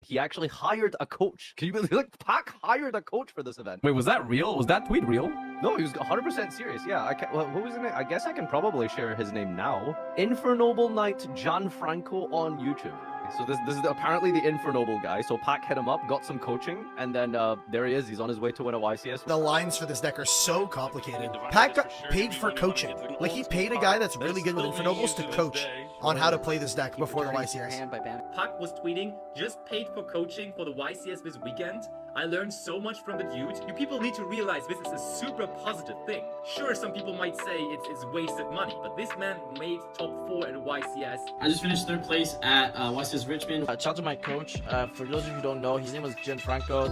He actually hired a coach. Can you believe, like, Pac hired a coach for this event? Wait, was that real? Was that tweet real? No, he was 100% serious. Yeah, what was his name? I guess I can probably share his name now. Infernoble Knight Gianfranco on YouTube. So this is apparently the Infernoble guy. So Pac hit him up, got some coaching, and then there he is. He's on his way to win a YCS. The lines for this deck are so complicated. Pac got paid for coaching. Like, he paid a guy that's really good with Infernobles to coach on how to play this deck before the YCS. Pac was tweeting, just paid for coaching for the YCS this weekend. I learned so much from the dude. You people need to realize this is a super positive thing. Sure, some people might say it's wasted money, but this man made top 4 at YCS. I just finished 3rd place at YCS Richmond. Shout out to my coach. For those of you who don't know, his name was Gianfranco.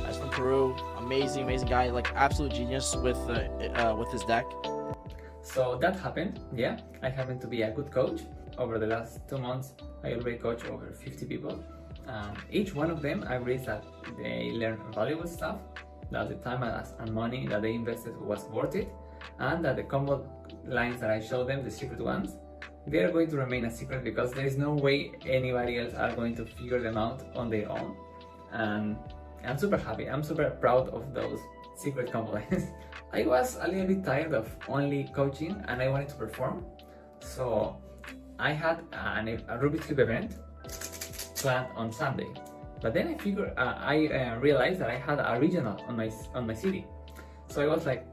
He's from Peru. Amazing guy. Like, absolute genius with his deck. So that happened. Yeah, I happened to be a good coach. Over the last 2 months, I already coached over 50 people. Each one of them, I realized that they learned valuable stuff, that the time and money that they invested was worth it, and that the combo lines that I showed them, the secret ones, they are going to remain a secret because there is no way anybody else are going to figure them out on their own. And I'm super happy. I'm super proud of those secret combo lines. I was a little bit tired of only coaching and I wanted to perform, so I had a Rubik's Cube event planned on Sunday, but then I realized that I had a regional on my city, so I was like,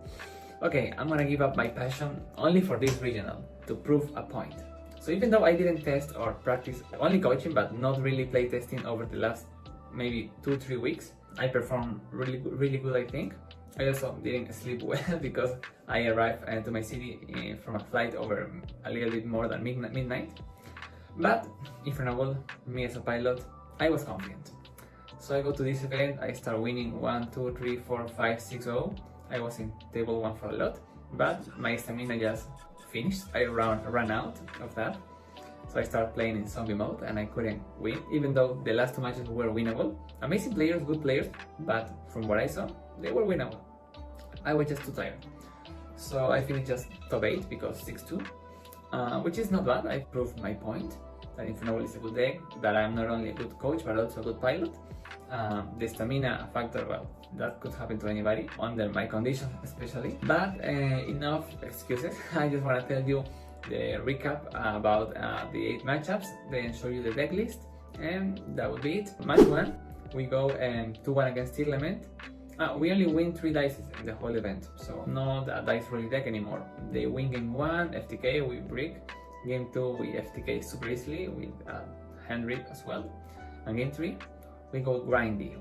okay, I'm gonna give up my passion only for this regional to prove a point. So even though I didn't test or practice, only coaching but not really play testing over the last maybe 2-3 weeks, I performed really good, I think. I also didn't sleep well because I arrived to my city from a flight over a little bit more than midnight. But Infernoble, me as a pilot, I was confident. So I go to this event, I start winning 1, 2, 3, 4, 5, 6, 0. I was in table 1 for a lot, but my stamina just finished. I ran out of that. So I started playing in zombie mode and I couldn't win, even though the last 2 matches were winnable. Amazing players, good players, but from what I saw, they were winnable. I was just too tired. So I finished just top 8 because 6-2, which is not bad. I proved my point that Infernoble is a good deck, that I'm not only a good coach but also a good pilot. The stamina factor, well, that could happen to anybody, under my condition especially. But enough excuses. I just want to tell you the recap about the 8 matchups, then show you the deck list, and that would be it. Match 1, we go 2-1 against Element. We only win 3 dice in the whole event, so not a dice rolling deck anymore. They win game 1, FTK, we brick. Game 2, we FTK super easily with hand rip as well. And game 3, we go grindy.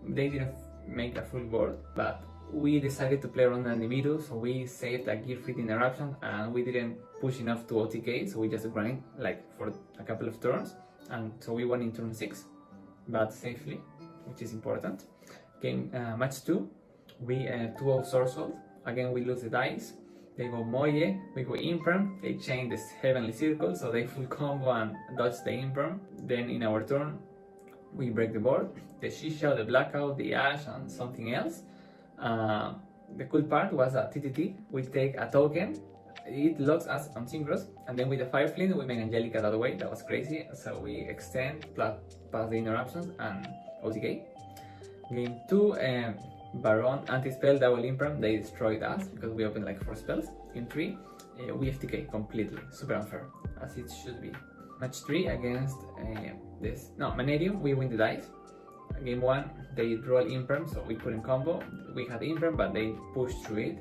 They didn't make a full board, but we decided to play around the individual, so we saved a gear fit interruption and we didn't push enough to OTK, so we just grind like for a couple of turns, and so we won in turn 6, but safely, which is important. Match 2, we 2-0 Sorcerer. Again, we lose the dice. They go Moye, we go Imperm. They chain this Heavenly Circle, so they full combo and dodge the Imperm. Then in our turn, we break the board. The Shisha, the Blackout, the Ash, and something else. The cool part was that TTT, we take a token, it locks us on Synchros, and then with the Fire Flint, we make Angelica that way. That was crazy. So we extend, past the interruptions, and OTK. Game 2, Baron, Anti-Spell, Double Imperm, they destroyed us because we opened like 4 spells. Game 3, we FTK completely, super unfair, as it should be. Match 3 against Manerium, we win the dice. Game 1, they roll Imperm, so we couldn't combo. We had Imperm, but they pushed through it.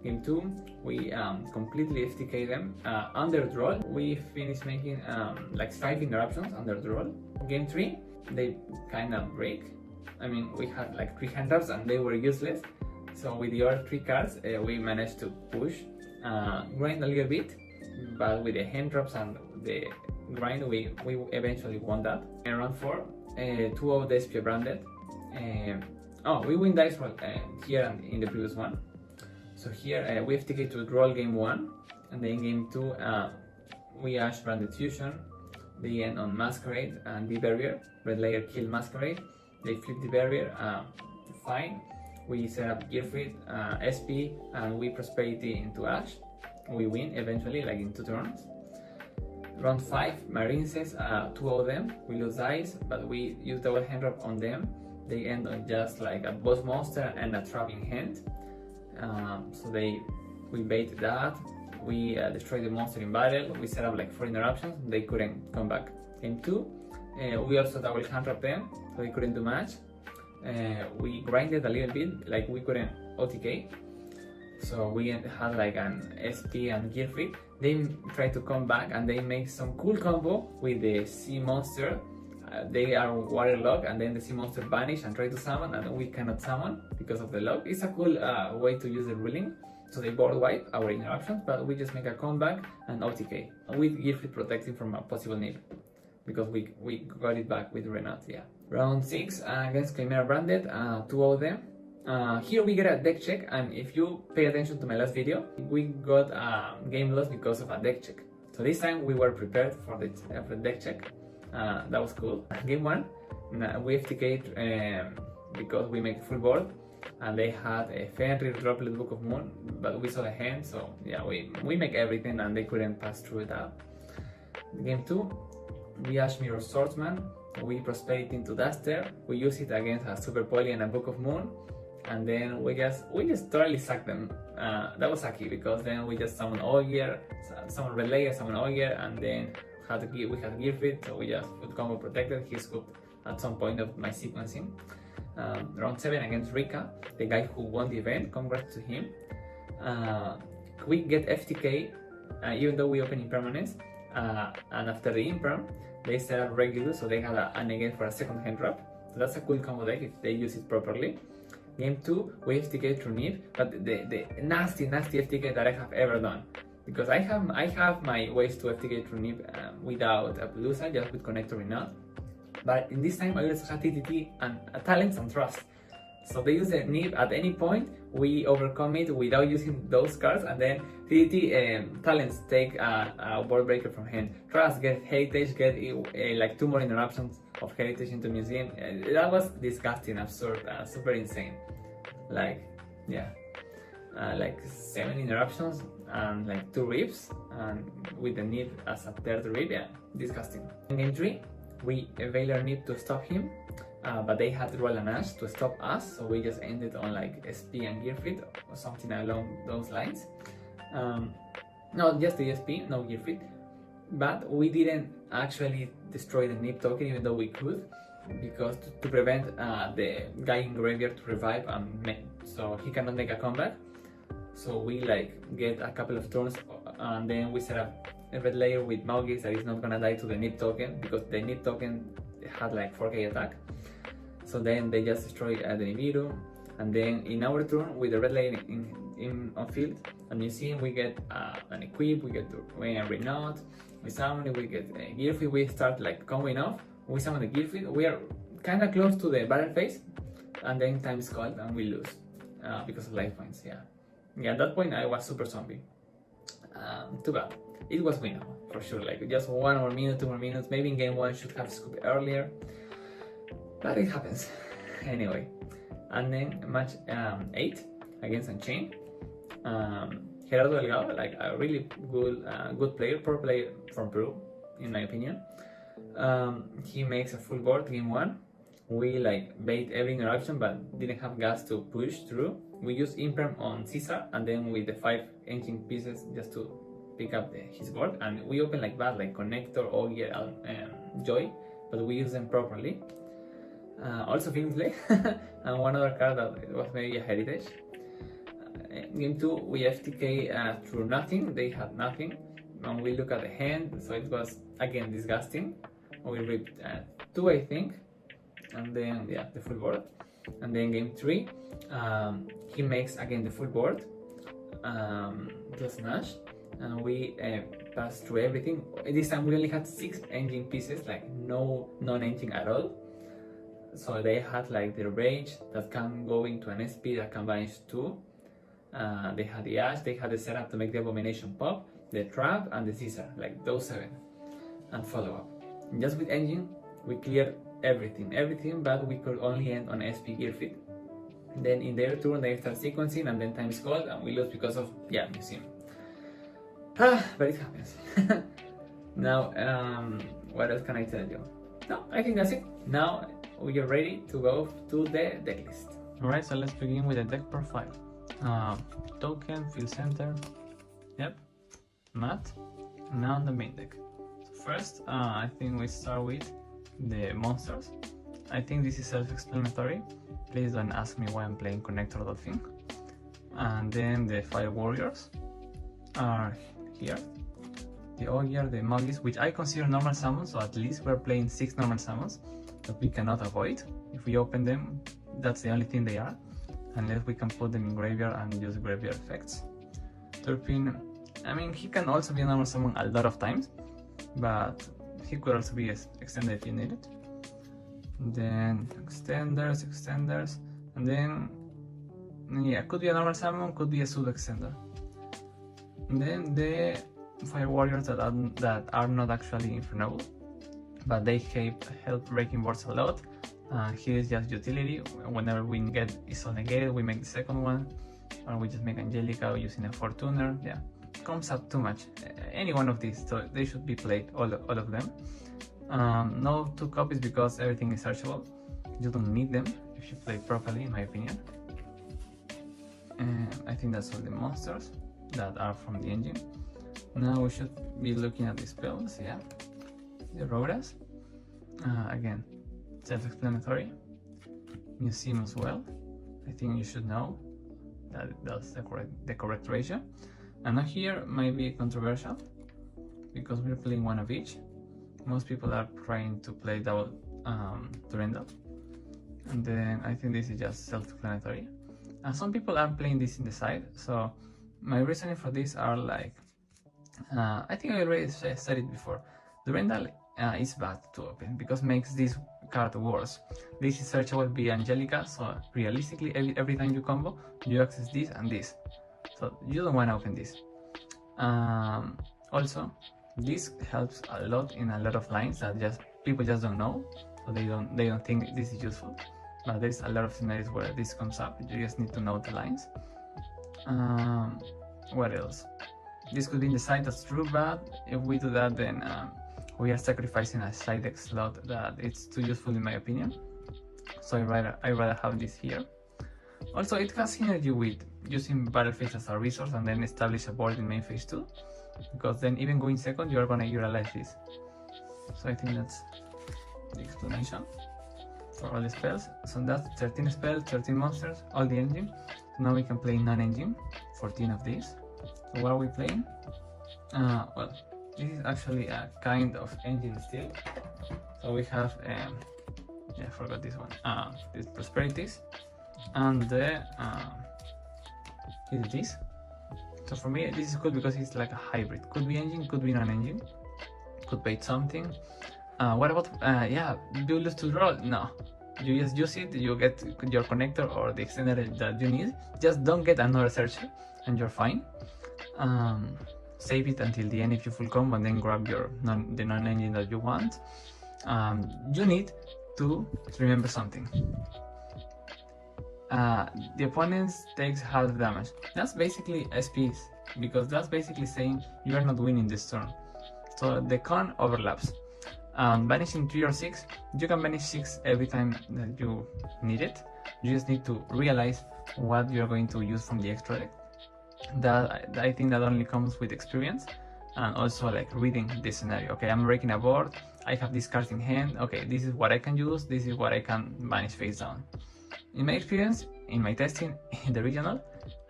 Game 2, we completely FTK them. Under draw, we finished making like 5 interruptions under draw. Game 3, they kind of break. I mean, we had like 3 hand traps and they were useless. So with the other 3 cards, we managed to push, grind a little bit, but with the hand traps and the grind, we eventually won that. In round 4, 2-0 Despia branded. We win dice roll here and in the previous one. So here we have to get to roll game 1, and then game 2 we Ash branded Fusion. They end on Masquerade and the Barrier. Red Layer kill Masquerade. They flip the Barrier, fine. We set up Gearfried, SP, and we Prosperity into Ash. We win eventually, like in 2 turns. Round 5, Marines, 2 of them, we lose dice, but we use double hand drop on them. They end on just like a boss monster and a trapping hand. So we bait that, we destroy the monster in battle, we set up like 4 interruptions, they couldn't come back. Game 2, we also double hand trap them, so they couldn't do much. We grinded a little bit, like we couldn't OTK. So we had like an SP and gear fit. They tried to come back and they make some cool combo with the sea monster. They are waterlogged and then the sea monster vanish and try to summon, and we cannot summon because of the lock. It's a cool way to use the ruling. So they board wipe our interruptions, but we just make a comeback and OTK with gear fit protecting from a possible nib, because we got it back with Renat. Yeah. Round 6 against Chimera Branded, 2 of them. Here we get a deck check, and if you pay attention to my last video, we got a game loss because of a deck check. So this time we were prepared for the deck check. That was cool. Game 1, we FTK'd because we make full board, and they had a Fenrir Droplet Book of Moon, but we saw the hand, so yeah, we make everything and they couldn't pass through that. Game 2, we Ash Mirror Swordsman, we Prosperity into Duster, we use it against a Super Poly and a Book of Moon, and then we just totally sucked them. That was lucky because then we just summon Ogier, summon Red Layer, summon Ogier, and then we had Gear Fit, so we just put combo protected. He scooped at some point of my sequencing. Round 7 against Rika, the guy who won the event, congrats to him. We get FTK even though we open Impermanence, and after the Imperm, they set up Regulus, so they had a negate for a second hand drop. So that's a cool combo deck if they use it properly. Game 2, we FTK through Nib, but the nasty FTK that I have ever done. Because I have my ways to FTK through Nib without a Pelusa, just with Connector or not. But in this time I also have TTT and Talents and Trust. So they use the Nib at any point, we overcome it without using those cards, and then TTT Talents take a Board Breaker from hand. Trust, get Heritage, get like 2 more interruptions of Heritage into Museum. That was disgusting, absurd, super insane. Like, yeah, like 7 interruptions and like 2 rips, and with the Nib as a third rip, yeah, disgusting. In game 3, we avail our Nib to stop him, but they had to roll an Ash to stop us, so we just ended on like SP and Gear Fit or something along those lines. No, just the SP, no Gear Fit. But we didn't actually destroy the Nib token, even though we could, because to prevent the guy in graveyard to revive so he cannot make a comeback. So we like get a couple of turns, and then we set up a red layer with Maugis that is not gonna die to the Nib token, because the Nib token had like 4k attack. So then they just destroy the Nibiru, and then in our turn with the red layer on field and Museum, we get an equip, we get a Renault, we summon it, we get a Gear Fit, we start like comboing off, we summon the Gear Fit, we are kind of close to the battle phase, and then time is called and we lose because of life points. Yeah, at that point I was super zombie. Too bad. It was winnable for sure, like just 1 more minute, 2 more minutes, maybe in game 1 should have scooped earlier, but it happens anyway. And then match 8 against Unchained. Gerardo Delgado, like a really good player, pro player from Peru, in my opinion. He makes a full board game 1. We like bait every interaction, but didn't have gas to push through. We used Imperm on Caesar, and then with the 5 engine pieces just to pick up his board, and we open like bad, like Connector, Ogier, and Joy, but we use them properly. Also Finsley, and one other card that was maybe a Heritage. Game 2, we FTK through nothing, they had nothing, and we look at the hand, so it was again disgusting. We ripped 2, I think, and then yeah, the full board. And then game 3, he makes again the full board, plus Nash, and we pass through everything. This time we only had 6 engine pieces, like no non-engine at all. So they had like the Rage that can go into an SP that can vanish 2. They had the Ash, they had the setup to make the Abomination pop, the Trap, and the Caesar, like those 7. And follow up. Just with engine, we cleared everything, but we could only end on SP Gear Fit. Then in their turn, they start sequencing, and then time is called, and we lose because of, yeah, Museum. But it happens. Now, what else can I tell you? No, I think that's it. Now we are ready to go to the deck list. Alright, so let's begin with the deck profile. Token, field center, yep, mat, now the main deck. So first, I think we start with the monsters. I think this is self-explanatory. Please don't ask me why I'm playing Connector Dolphin. And then the Fire Warriors are here. The Ogre, the Muggies, which I consider normal summons, so at least we're playing 6 normal summons that we cannot avoid. If we open them, that's the only thing they are, unless we can put them in graveyard and use graveyard effects. Turpin, I mean, he can also be a normal summon a lot of times, but he could also be extended if you need it. Then extenders, and then yeah, could be a normal summon, could be a pseudo extender. And then the Fire Warriors that are not actually Infernoble, but they help breaking boards a lot. Here is just utility. Whenever we get Iso negated, we make the second one, or we just make Angelica using a Fortuner. Yeah, comes up too much. Any one of these, so they should be played, all of them. No 2 copies because everything is searchable. You don't need them if you play properly, in my opinion. And I think that's all the monsters that are from the engine. Now we should be looking at the spells, yeah. The Auroras, again, self-explanatory. Museum as well. I think you should know that that's the correct ratio. And now here might be controversial because we're playing one of each. Most people are trying to play double Durandal, and then I think this is just self-explanatory. And some people are playing this in the side, so my reasoning for this are like, I think I already said it before. Durandal is bad to open because makes this card worse. This is searchable via Angelica, so realistically every time you combo, you access this and this. So you don't want to open this. Also, this helps a lot in a lot of lines that people just don't know, so they don't think this is useful. But there's a lot of scenarios where this comes up. You just need to know the lines. What else? This could be in the side, that's true, but if we do that, then we are sacrificing a side deck slot that it's too useful in my opinion. So I rather have this here. Also, it has synergy with using battle phase as a resource and then establish a board in main phase too, because then even going second, you are gonna utilize this. So I think that's the explanation for all the spells. So that's 13 spells, 13 monsters, all the engine. So now we can play non-engine, 14 of these. So what are we playing? Well, this is actually a kind of engine still. So we have, yeah, I forgot this one. These prosperities and the is this. So for me, this is good because it's like a hybrid. Could be engine, could be non-engine, could bait something. What about, yeah, do you lose to draw? No. You just use it, you get your connector or the extender that you need. Just don't get another searcher and you're fine. Save it until the end if you full combo and then grab the non-engine that you want. You need to remember something. The opponent takes half the damage. That's basically SPs, because that's basically saying you are not winning this turn. So the con overlaps. Banishing 3 or 6, you can banish 6 every time that you need it. You just need to realize what you're going to use from the extra deck. That I think that only comes with experience and also like reading the scenario. Okay, I'm breaking a board, I have these cards in hand, okay, this is what I can use, this is what I can banish face down. In my experience, in my testing in the regional,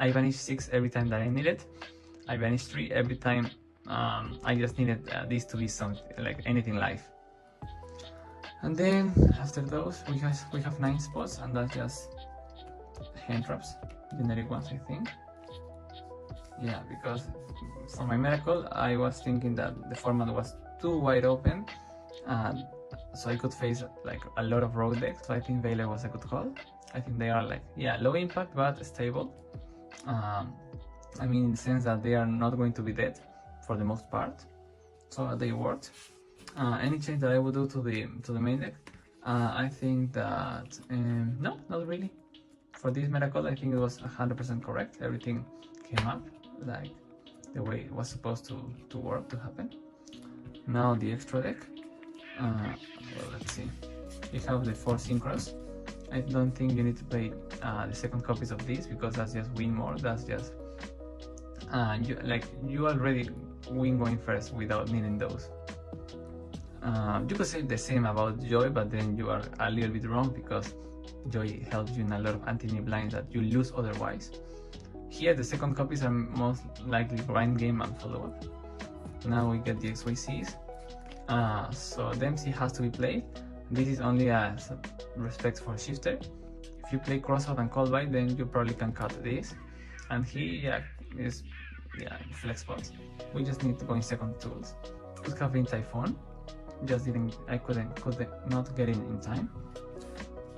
I banish 6 every time that I need it. I banish 3 every time I just needed this to be something like anything live. And then after those we have 9 spots, and that's just hand traps, generic ones I think. Yeah, because for my miracle I was thinking that the format was too wide open, so I could face like a lot of rogue decks. So I think Veiler was a good call. I think they are like, yeah, low impact but stable. I mean, in the sense that they are not going to be dead for the most part, so they worked. Any change that I would do to the main deck, I think that no, not really. For this miracle, I think it was 100% correct. Everything came up like the way it was supposed to work, to happen. Now the extra deck. Well, let's see. You have the 4 synchros. I don't think you need to play the second copies of this because that's just win more. That's just you already win going first without needing those. You could say the same about Joy, but then you are a little bit wrong because Joy helps you in a lot of anti-knee blinds that you lose otherwise. Here the second copies are most likely grind game and follow-up. Now we get the XYCs. So the MC has to be played. This is only as respect for shifter. If you play crossout and call by, then you probably can cut this. And he is flex spots. We just need to go in second tools. Could have been Typhoon. Just didn't. I could not get in time.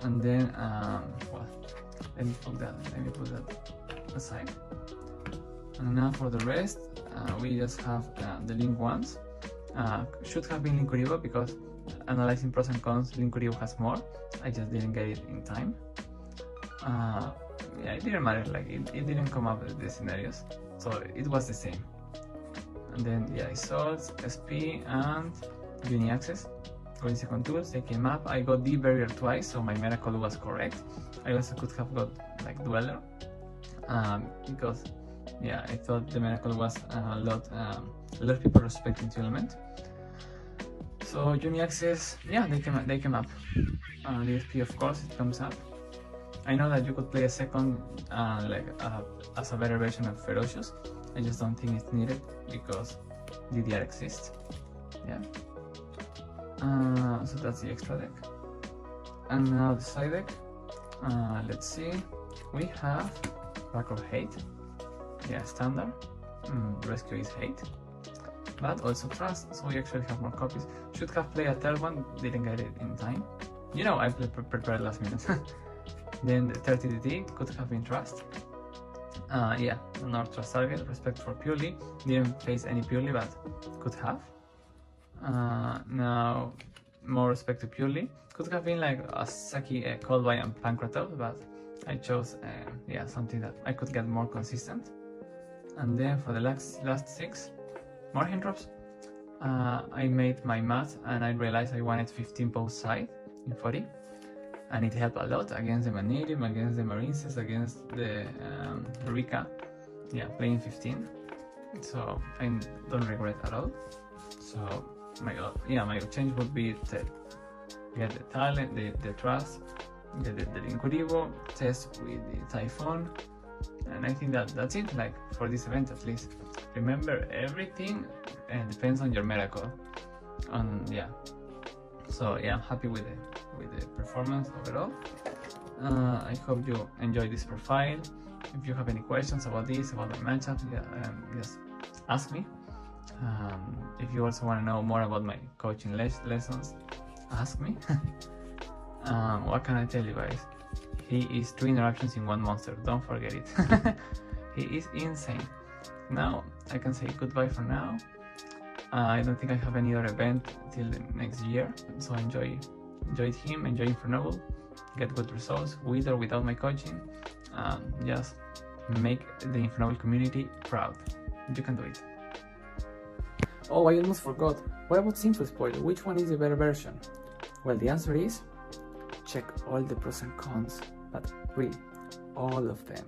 And then well, let me put that aside. And now for the rest, we just have the link ones. Should have been Linkuribo because analyzing pros and cons, Linkuribo has more. I just didn't get it in time. Yeah, it didn't matter. Like it didn't come up with the scenarios, so it was the same. And then Swords, SP, and Uni Access. Going second tools, they came up. I got the barrier twice, so my miracle was correct. I also could have got like Dweller, because I thought the miracle was a lot of people respecting the element. So Uni Access, they came up. The SP, of course, it comes up. I know that you could play a second as a better version of Ferocious. I just don't think it's needed because DDR exists. So that's the extra deck. And now the side deck. Let's see. We have Pack of Hate. Standard. Rescue is Hate. But also Trust, so we actually have more copies. Should have played a third one, didn't get it in time. I prepared last minute. Then the 30DD could have been Trust. Not Trust target, respect for Purely. Didn't face any Purely, but could have. Now, more respect to Purely. Could have been like a Saki, Coldby, and Pancratop, but I chose something that I could get more consistent. And then for the last 6, more hand drops. I made my math and I realized I wanted 15 both side in 40. And it helped a lot against the Manirium, against the Marinces, against the Rika. Playing 15. So I don't regret at all. So my change would be to get the talent, the trust, the Linkuribo, test with the Typhoon, and I think that's it. Like for this event at least. Remember, everything depends on your miracle. So I'm happy with the performance overall. I hope you enjoyed this profile. If you have any questions about this, about the matchup, just ask me. If you also want to know more about my coaching lessons, ask me. What can I tell you guys? He is 2 interactions in 1 monster, don't forget it. He is insane. Now I can say goodbye for now. I don't think I have any other event till the next year, so enjoyed him, enjoy Infernoble, get good results with or without my coaching. Just make the Infernoble community proud. You can do it. Oh, I almost forgot. What about Simple Spoiler? Which one is the better version? Well, the answer is check all the pros and cons, but really, all of them.